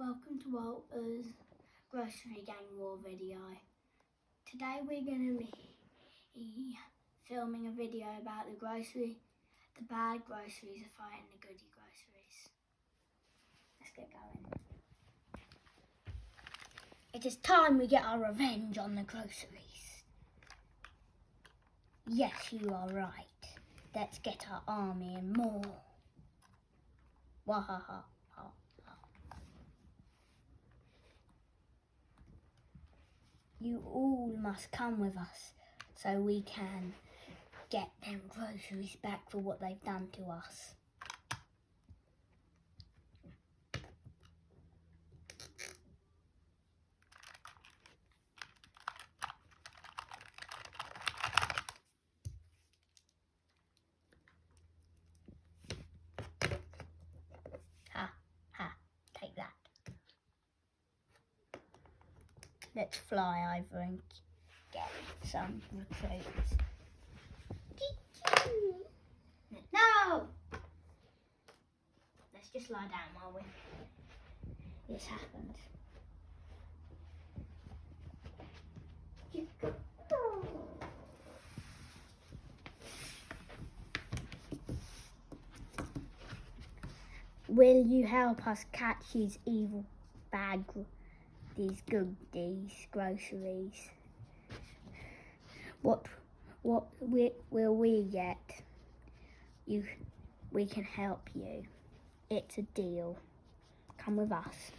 Welcome to Walter's Grossery Gang War video. Today we're going to be filming a video about the bad groceries are fighting the goody groceries. Let's get going. It is time we get our revenge on the groceries. Yes, you are right. Let's get our army and more. Wahaha. You all must come with us so we can get them groceries back for what they've done to us. Take that. Let's fly over and get some recruits. No! Let's just lie down while this happens. Will you help us catch these evil these groceries? What will we get? We can help you. It's a deal. Come with us.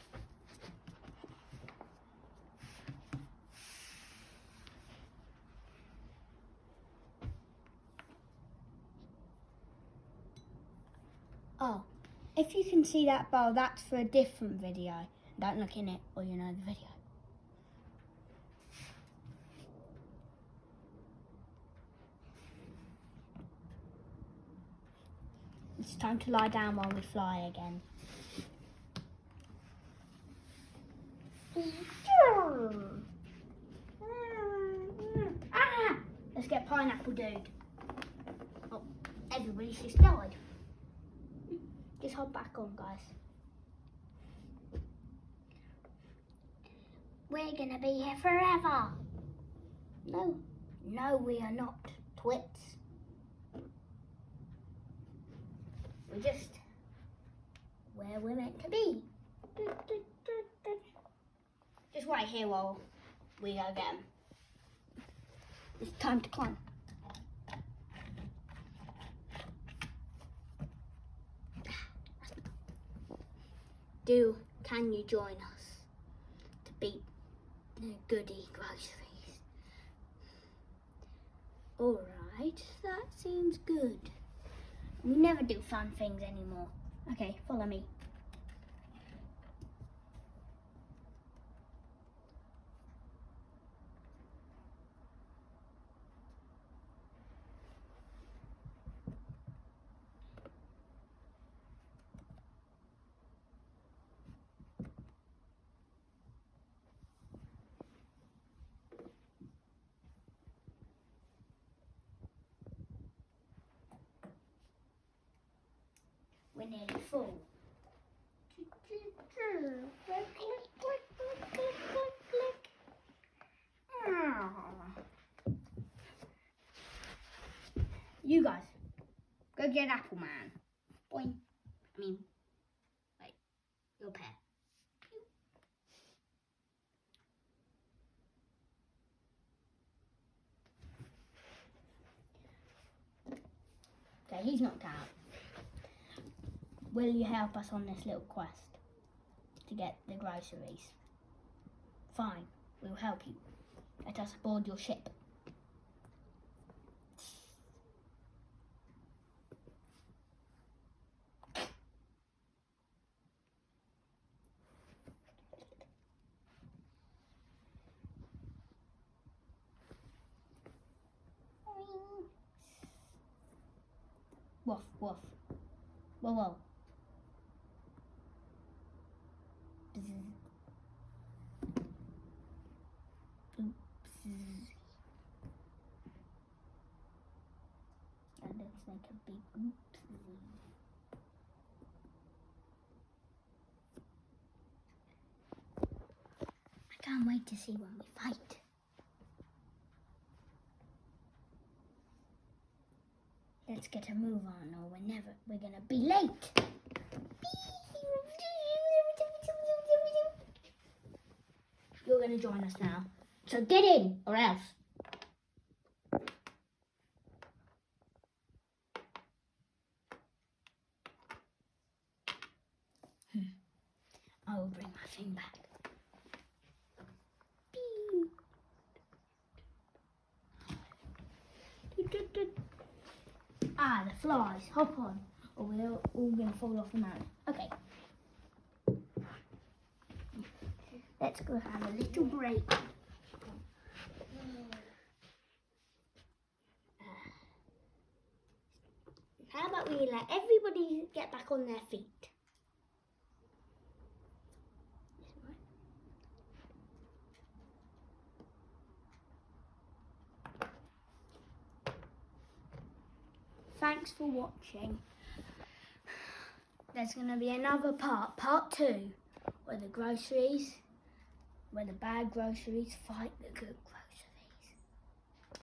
Oh, if you can see that bowl, that's for a different video. Don't look in it or you know the video. It's time to lie down while we fly again. Ah! Let's get Pineapple Dude. Oh, everybody's just died. Just hop back on, guys. We're gonna be here forever. No, we are not, twits. We're just where we're meant to be. Just wait here while we go get them. It's time to climb. Can you join us to beat the goody groceries? Alright, that seems good. We never do fun things anymore. Okay, follow me. We're nearly full. You guys, go get Apple Man. Boing. Wait, your pair. Okay, he's knocked out. Will you help us on this little quest to get the groceries? Fine, we'll help you. Let us board your ship. Woof, woof. Whoa, whoa. And let's make a big oopsie. Can't wait to see when we fight. Let's get a move on or we're gonna be late. You're gonna join us now. So get in or else. I will bring my thing back. Ah, the flies. Hop on, or we're all going to fall off the mountain. Okay. Let's go have a little break. How about we let everybody get back on their feet? Thanks for watching. There's going to be another part 2, where the bad groceries fight the good groceries.